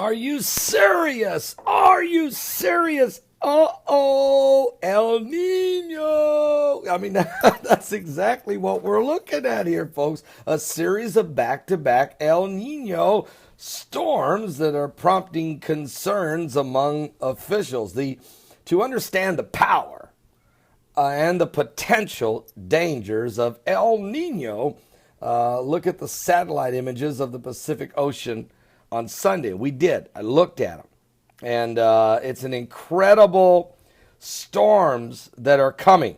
Are you serious? Are you serious? Uh-oh, El Nino. I mean, that's exactly what we're looking at here, folks. A series of back-to-back El Nino storms that are prompting concerns among officials. To understand the power and the potential dangers of El Nino, look at the satellite images of the Pacific Ocean on Sunday. We did. I looked at them. And it's an incredible storms that are coming.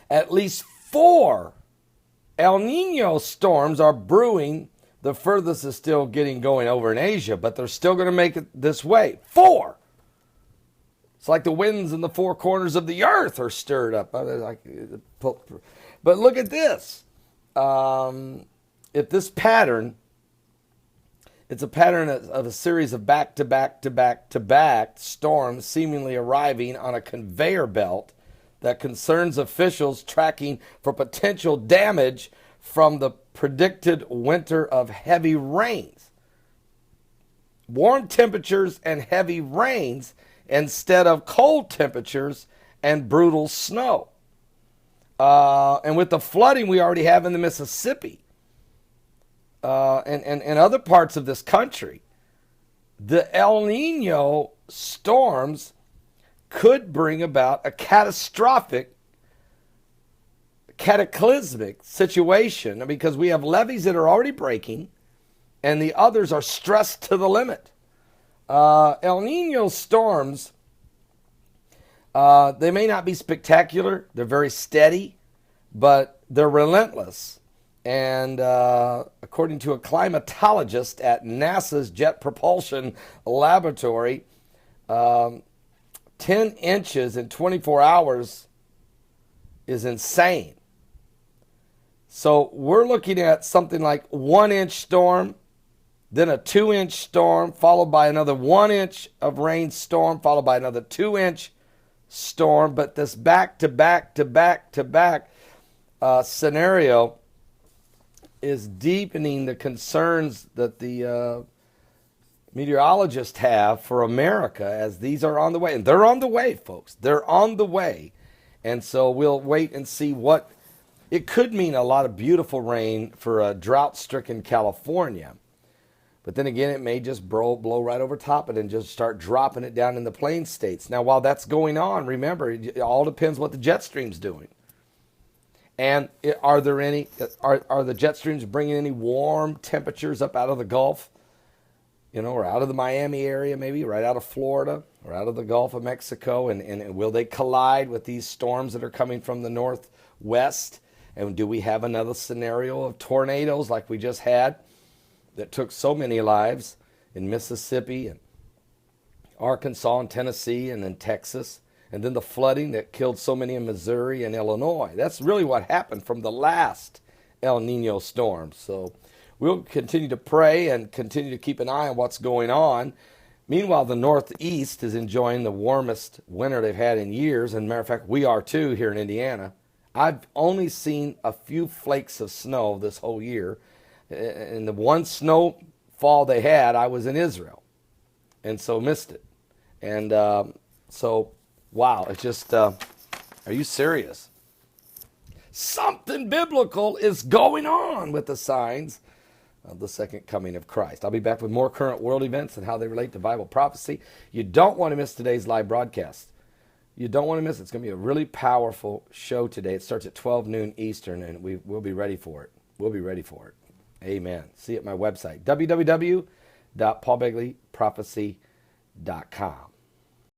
At least 4 El Nino storms are brewing. The furthest is still getting going over in Asia, but they're still going to make it this way. 4! It's like the winds in the 4 corners of the earth are stirred up. But look at this. If this pattern... It's a pattern of a series of back-to-back-to-back-to-back storms seemingly arriving on a conveyor belt that concerns officials tracking for potential damage from the predicted winter of heavy rains. Warm temperatures and heavy rains instead of cold temperatures and brutal snow. And with the flooding we already have in the Mississippi, and other parts of this country, the El Nino storms could bring about a catastrophic, cataclysmic situation because we have levees that are already breaking and the others are stressed to the limit. El Nino storms, they may not be spectacular. They're very steady, but they're relentless. And according to a climatologist at NASA's Jet Propulsion Laboratory, 10 inches in 24 hours is insane. So we're looking at something like 1-inch storm, then a 2-inch storm, followed by another 1-inch of rain storm, followed by another 2-inch storm. But this back-to-back-to-back-to-back scenario is deepening the concerns that the meteorologists have for America as these are on the way. And they're on the way, folks. They're on the way. And so we'll wait and see what it could mean. A lot of beautiful rain for a drought-stricken California. But then again, it may just blow right over top of it and just start dropping it down in the plain states. Now, while that's going on, remember, it all depends what the jet stream's doing. And are the jet streams bringing any warm temperatures up out of the Gulf, or out of the Miami area, maybe right out of Florida or out of the Gulf of Mexico? And will they collide with these storms that are coming from the northwest? And do we have another scenario of tornadoes like we just had that took so many lives in Mississippi and Arkansas and Tennessee and then Texas? And then the flooding that killed so many in Missouri and Illinois. That's really what happened from the last El Nino storm. So we'll continue to pray and continue to keep an eye on what's going on. Meanwhile, the Northeast is enjoying the warmest winter they've had in years. And matter of fact, we are too here in Indiana. I've only seen a few flakes of snow this whole year. In the one snowfall they had, I was in Israel. And so missed it. And wow, it's just, are you serious? Something biblical is going on with the signs of the second coming of Christ. I'll be back with more current world events and how they relate to Bible prophecy. You don't want to miss today's live broadcast. You don't want to miss it. It's going to be a really powerful show today. It starts at 12 noon Eastern, and we'll be ready for it. We'll be ready for it. Amen. See you at my website, www.paulbegleyprophecy.com.